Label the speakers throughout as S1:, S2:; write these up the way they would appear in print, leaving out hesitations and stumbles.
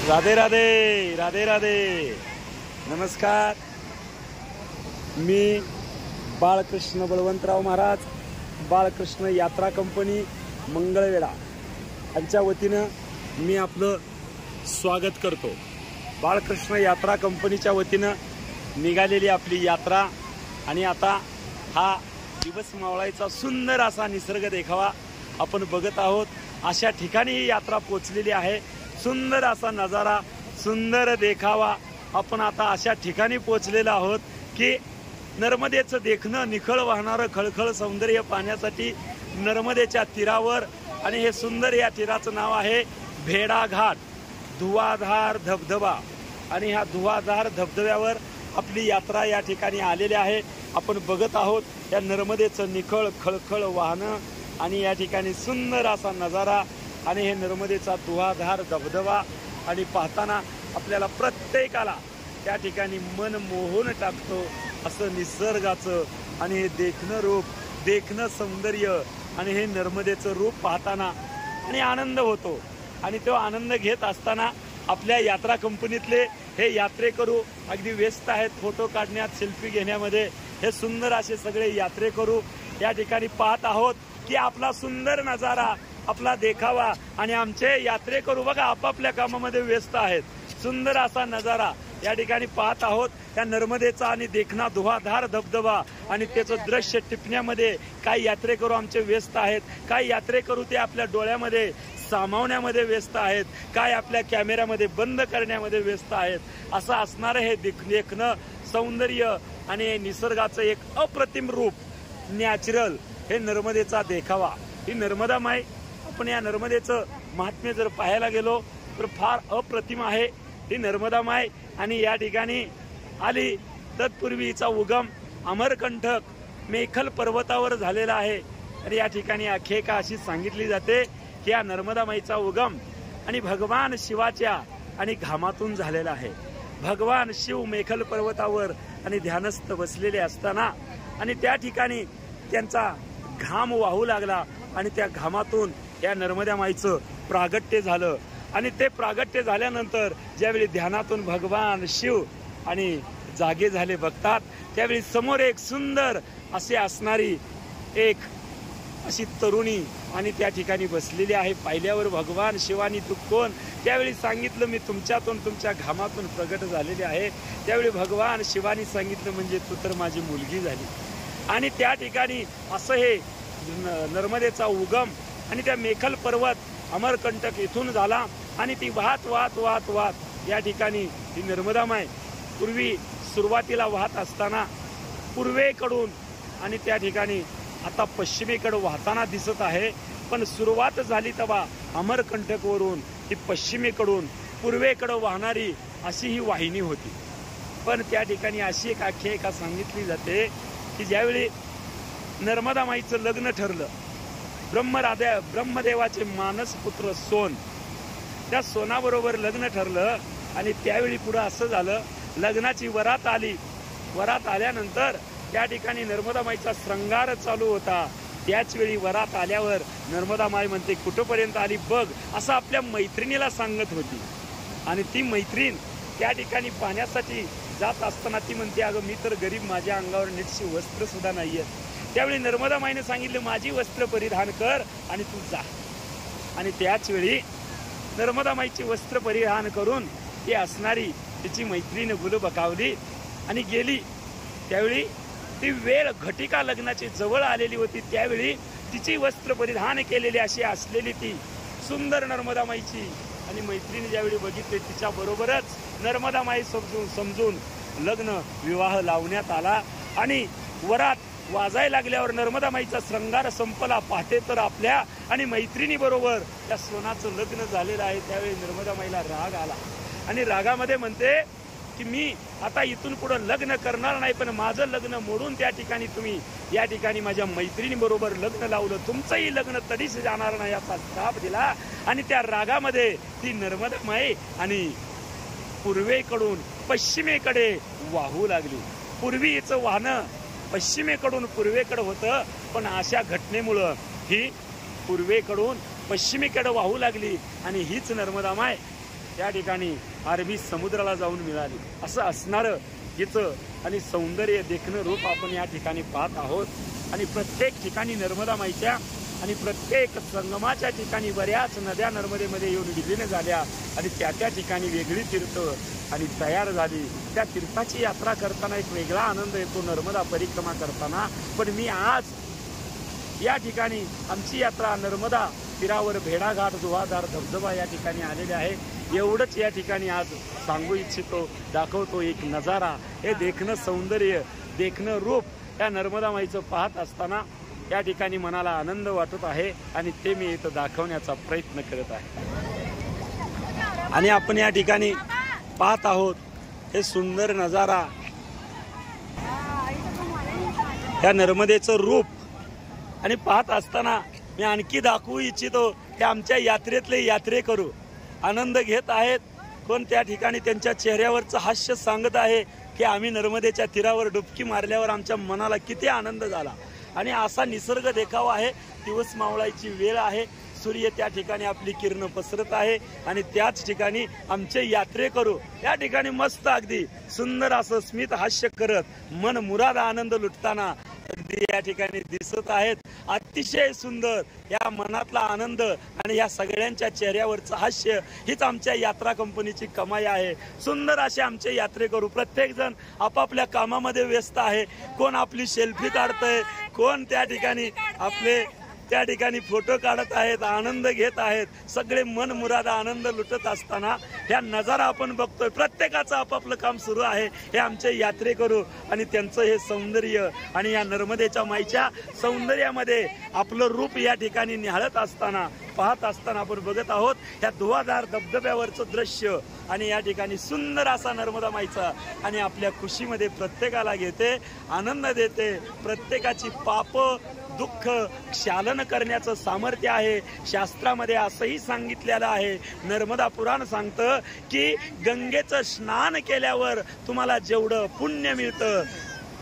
S1: राधे राधे राधे राधे. नमस्कार. मी बाळकृष्ण बळवंतराव महाराज, बाळकृष्ण यात्रा कंपनी मंगळवेढा यांच्या वतीनं मी आपलं स्वागत करतो. बाळकृष्ण यात्रा कंपनीच्या वतीनं निघालेली आपली यात्रा आणि आता हा दिवस मावळायचा सुंदर असा निसर्ग देखावा आपण बघत आहोत. अशा ठिकाणी ही यात्रा पोचलेली आहे. सुंदर असा नजारा, सुंदर देखावा. आपण आता अशा ठिकाणी पोचलेलो आहोत की नर्मदेचं देखणं, निखळ वाहणारं खळखळ सौंदर्य पाहण्यासाठी नर्मदेच्या तीरावर. आणि हे सुंदर या तीराचं नाव आहे भेडाघाट, धुवाधार धबधबा. आणि ह्या धुवाधार धबधब्यावर आपली यात्रा या ठिकाणी आलेली आहे. आपण बघत आहोत या नर्मदेचं निखळ खळखळ वाहनं आणि या ठिकाणी सुंदर असा नजारा आणि हे नर्मदेचा धुवाधार धबधबा. आणि पाहताना आपल्याला प्रत्येकाला त्या ठिकाणी मन मोहून टाकतो असं निसर्गाचं आणि हे देखणं रूप, देखणं सौंदर्य आणि हे नर्मदेचं रूप पाहताना आणि आनंद होतो. आणि तो आनंद घेत असताना आपल्या यात्रा कंपनीतले हे यात्रेकरू अगदी व्यस्त आहेत फोटो काढण्यात, सेल्फी घेण्यामध्ये. हे सुंदर असे सगळे यात्रेकरू या ठिकाणी पाहत आहोत की आपला सुंदर नजारा, आपला देखावा. आणि आमचे यात्रेकरू बघा आपापल्या कामामध्ये व्यस्त आहेत. सुंदर असा नजारा या ठिकाणी पाहत आहोत. या नर्मदेचा आणि देखणा धुवाधार धबधबा आणि त्याचं दृश्य टिपण्यामध्ये काही यात्रेकरू आमचे व्यस्त आहेत. काही यात्रेकरू ते आपल्या डोळ्यामध्ये सामावण्यामध्ये व्यस्त आहेत, काय आपल्या कॅमेऱ्यामध्ये बंद करण्यामध्ये व्यस्त आहेत. असं असणारं हे देखणं सौंदर्य आणि निसर्गाचं एक अप्रतिम रूप, नॅचरल हे नर्मदेचा देखावा. ही नर्मदा माई, आपण या नर्मदेचं महात्म्य जर पाहायला गेलो तर फार अप्रतिम आहे ही नर्मदा माई. आणि या ठिकाणी आली तत्पूर्वीचा उगम अमरकंटक मेखल पर्वतावर झालेला आहे. आणि या ठिकाणी आख्यायिका अशी सांगितली जाते की या नर्मदा माईचा उगम आणि भगवान शिवाच्या आणि घामातून झालेला आहे. भगवान शिव मेखल पर्वतावर आणि ध्यानस्थ बसलेले असताना आणि त्या ठिकाणी त्यांचा घाम वाहू लागला आणि त्या घामातून या नर्मदा माईचं प्रागट्य झालं. आणि ते प्रागट्य झाल्यानंतर ज्यावेळी ध्यानातून भगवान शिव आणि जागे झाले बघतात त्यावेळी समोर एक सुंदर असे असणारी एक अशी तरुणी आणि त्या ठिकाणी बसलेली आहे. पाहिल्यावर भगवान शिवानी तू कोण? त्यावेळी सांगितलं मी तुमच्यातून, तुमच्या घामातून प्रगट झालेले आहे. त्यावेळी भगवान शिवानी सांगितलं म्हणजे तू तर माझी मुलगी झाली. आणि त्या ठिकाणी असं हे नर्मदेचा उगम आणि त्या मेखल पर्वत अमरकंटक इथून झाला. आणि ती वाहत वाहत वाहत वाहत या ठिकाणी ही नर्मदा माय पूर्वी सुरुवातीला वाहत असताना पूर्वेकडून आणि त्या ठिकाणी आता पश्चिमेकडे वाहताना दिसत आहे. पण सुरुवात झाली तेव्हा अमरकंटकवरून ती पश्चिमेकडून पूर्वेकडे वाहणारी अशी ही वाहिनी होती. पण त्या ठिकाणी अशी एक आख्यायिका सांगितली जाते की ज्यावेळी नर्मदा माईचं लग्न ठरलं, ब्रह्मदेवाचे मानस पुत्र सोन, त्या सोनाबरोबर लग्न ठरलं. आणि त्यावेळी पुढं असं झालं, लग्नाची वरात आली. वरात आल्यानंतर त्या ठिकाणी नर्मदा माईचा श्रंगार चालू होता. त्याच वेळी वरात आल्यावर नर्मदा माई म्हणते कुठपर्यंत आली बघ, असं आपल्या मैत्रिणीला सांगत होती. आणि ती मैत्रीण त्या ठिकाणी पाहण्यासाठी जात असताना ती म्हणते अगं मी तर गरीब, माझ्या अंगावर नीटशी वस्त्र सुद्धा नाहीये. त्यावेळी नर्मदा माईने सांगितलं माझी वस्त्र परिधान कर आणि तू जा. आणि त्याच वेळी नर्मदा माईची वस्त्र परिधान करून ती असणारी तिची मैत्रीण गुल बकावली आणि गेली. त्यावेळी ती वेळ घटिका लग्नाची जवळ आलेली होती. त्यावेळी तिची वस्त्र परिधान केलेली अशी असलेली ती सुंदर नर्मदा माईची आणि मैत्रीण ज्यावेळी बघितले तिच्या बरोबरच नर्मदा माई समजून लग्न विवाह लावण्यात आला. आणि वरात वाजायला लागल्यावर नर्मदा माईचा श्रंगार संपला. पहाटे तर आपल्या आणि मैत्रिणी बरोबर त्या सोनाचं लग्न झालेलं आहे. त्यावेळी नर्मदा माईला राग आला आणि रागामध्ये म्हणते की मी आता इथून पुढे लग्न करणार नाही, पण माझं लग्न मोडून त्या ठिकाणी तुम्ही या ठिकाणी माझ्या मैत्रिणी बरोबर लग्न लावलं, तुमचंही लग्न तडीस जाणार नाही असा श्राप दिला. आणि त्या रागामध्ये ती नर्मदा माई आणि पूर्वेकडून पश्चिमेकडे वाहू लागली. पूर्वीचं वाहनं पश्चिमेकडून पूर्वेकडे होतं, पण अशा घटनेमुळं ही पूर्वेकडून पश्चिमेकडे वाहू लागली. आणि हीच नर्मदा माय त्या ठिकाणी अरबी समुद्राला जाऊन मिळाली। असं असणारं हिचं आणि सौंदर्य देखणं रूप आपण या ठिकाणी पाहत आहोत। आणि प्रत्येक ठिकाणी नर्मदा माईच्या आणि प्रत्येक संगमाच्या ठिकाणी बऱ्याच नद्या नर्मदेमध्ये येऊन विलीन झाल्या आणि त्या ठिकाणी वेगळी तीर्थ आणि तयार झाली। त्या तीर्थाची यात्रा करताना एक वेगळा आनंद येतो नर्मदा परिक्रमा करताना। पण मी आज या ठिकाणी आमची यात्रा नर्मदा तीरावर भेडाघाट धुवाधार धबधबा या ठिकाणी आलेले आहे। एवढंच या ठिकाणी आज सांगू इच्छितो, दाखवतो एक नजारा, हे देखणं सौंदर्य, देखणं रूप या नर्मदा माईचं पाहत असताना या ठिकाणी मनाला आनंद वाटत आहे आणि ते मी इथं दाखवण्याचा प्रयत्न करत आहे। आणि आपण या ठिकाणी पाहत आहोत हे सुंदर नजारा, या नर्मदेचं रूप। आणि पाहत असताना मी आणखी दाखवू इच्छितो की आमच्या यात्रेतले यात्रेकरू आनंद घेत आहेत। कोण त्या ठिकाणी त्यांच्या चेहऱ्यावरचं हास्य सांगत आहे की आम्ही नर्मदेच्या तीरावर डुबकी मारल्यावर आमच्या मनाला किती आनंद झाला। आणि असा निसर्ग देखावा आहे। दिवस मावळायची वेळ आहे, सूर्य त्या ठिकाणी आपली किरण पसरत आहे आणि त्याच ठिकाणी आमचे यात्रेकरू या ठिकाणी मस्त अगदी सुंदर असं स्मित हास्य करत मन मुराद आनंद लुटताना अगदी या ठिकाणी दिसत आहेत। अतिशय सुंदर या मनातला आनंद आणि या सगळ्यांच्या चेहऱ्यावरचं हास्य हीच आमच्या यात्रा कंपनीची कमाई आहे। सुंदर असे आमचे यात्रेकरू प्रत्येक जण आपापल्या कामामध्ये व्यस्त आहे। कोण आपली सेल्फी काढतंय, कोण त्या ठिकाणी आपले त्या ठिकाणी फोटो काढत आहेत, आनंद घेत आहेत। सगळे मन मुराद आनंद लुटत असताना ह्या नजारा आपण बघतोय। प्रत्येकाचं आपापलं काम सुरू आहे। हे आमचे यात्रेकरू आणि त्यांचं हे सौंदर्य आणि या नर्मदेच्या माईच्या सौंदर्यामध्ये आपलं रूप या ठिकाणी निहाळत असताना पाहत असताना आपण बघत आहोत ह्या धुवाधार धबधब्यावरचं दृश्य। आणि या ठिकाणी सुंदर असा नर्मदा माईचा आणि आपल्या खुशीमध्ये प्रत्येकाला घेते, आनंद देते। प्रत्येकाची पाप दुःख क्षालन करण्याचं सामर्थ्य आहे। शास्त्रामध्ये असंही सांगितलेलं आहे, नर्मदा पुराण सांगतं की गंगेचं स्नान केल्यावर तुम्हाला जेवढं पुण्य मिळतं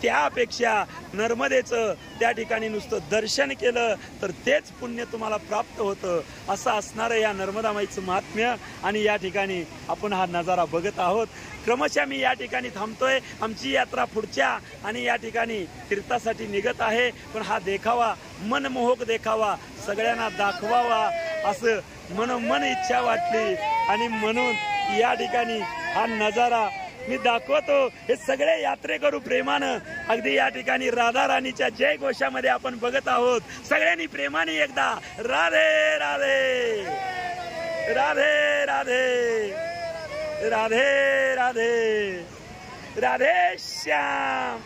S1: त्यापेक्षा नर्मदेचं त्या ठिकाणी नुसतं दर्शन केलं तर तेच पुण्य तुम्हाला प्राप्त होतं। असं असणारं या नर्मदा माईचं महात्म्य आणि या ठिकाणी आपण हा नजारा बघत आहोत। क्रमशः मी या ठिकाणी थांबतोय। आमची यात्रा पुढच्या आणि या ठिकाणी तीर्थासाठी निघत आहे। पण हा देखावा मनमोहक देखावा सगळ्यांना दाखवावा असं मनोमन इच्छा वाटली आणि म्हणून या ठिकाणी हा नजारा मी दाखवतो। हे सगळे यात्रेकरू प्रेमानं अगदी या ठिकाणी राधा राणीच्या जय घोषामध्ये आपण बघत आहोत। सगळ्यांनी प्रेमाने एकदा राधे राधे राधे राधे राधे राधे राधे श्याम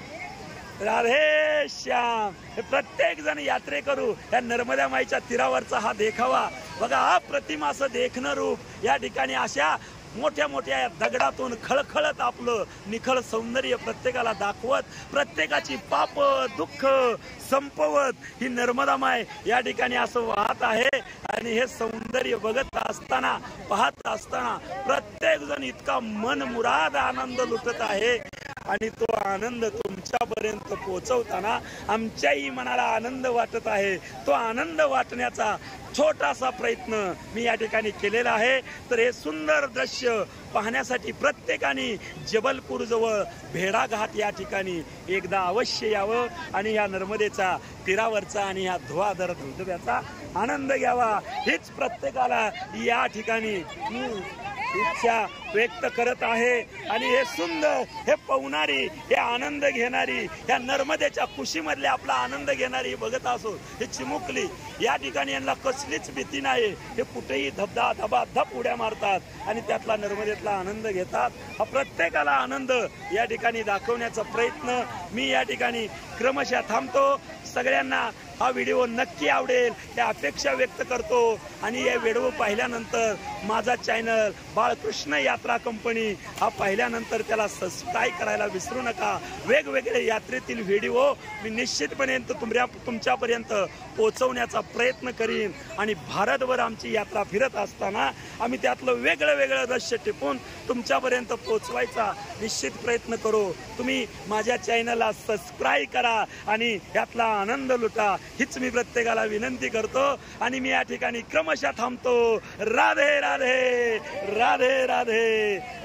S1: राधे श्याम। हे प्रत्येक जण यात्रेकरू या नर्मदा माईच्या तीरावरचा हा देखावा बघा, अप्रतिम असं देखणं रूप या ठिकाणी अशा मोठ्या मोठ्या दगडातून खळखळत आपलं निखळ सौंदर्य प्रत्येकाला दाखवत, प्रत्येकाची पाप दुःख संपवत ही नर्मदा माय या ठिकाणी असं वाहत आहे। आणि हे सौंदर्य बघत असताना पाहत असताना प्रत्येक जण इतका मनमुराद आनंद लुटत आहे आणि तो आनंद तुमच्यापर्यंत पोहोचवताना आमच्याही मनाला आनंद वाटत आहे। तो आनंद वाटण्याचा छोटासा प्रयत्न मी या ठिकाणी केलेला आहे। तर हे सुंदर दृश्य पाहण्यासाठी प्रत्येकाने जबलपूर जवळ भेडाघाट या ठिकाणी एकदा अवश्य यावं आणि या नर्मदेचा तीरावरचा आणि या धुवाधार धबधब्याचा आनंद घ्यावा हीच प्रत्येकाला या ठिकाणी इच्छा व्यक्त करत आहे। आणि हे सुंदर हे पावणारी हे आनंद घेणारी या नर्मदेच्या कुशीमधले आपला आनंद घेणारी बघत असो हे चिमुकली या ठिकाणी यांना कसलीच भीती नाही। हे कुठेही धबधा धबा धब उड्या मारतात आणि त्यातला नर्मदेतला आनंद घेतात। हा प्रत्येकाला आनंद या ठिकाणी दाखवण्याचा प्रयत्न मी या ठिकाणी क्रमशः थांबतो। सगळ्यांना हा व्हिडिओ नक्की आवडेल या अपेक्षा व्यक्त करतो। आणि हे व्हिडिओ पाहिल्यानंतर माझा चॅनल बाळकृष्ण यात्रा कंपनी हा पाहिल्यानंतर त्याला सबस्क्राईब करायला विसरू नका। वेगवेगळे यात्रेतील व्हिडिओ मी निश्चितपणे तुमच्यापर्यंत पोहोचवण्याचा प्रयत्न करीन। आणि भारतभर आमची यात्रा फिरत असताना आम्ही त्यातलं वेगळं वेगळं दृश्य टिपून तुमच्यापर्यंत पोहोचवायचा निश्चित प्रयत्न करू. तुम्ही माझ्या चॅनलला सबस्क्राईब करा आणि यातला आनंद लुटा हीच मी प्रत्येकाला विनंती करतो. आणि मी या ठिकाणी क्रमशः थांबतो. राधे राधे राधे राधे.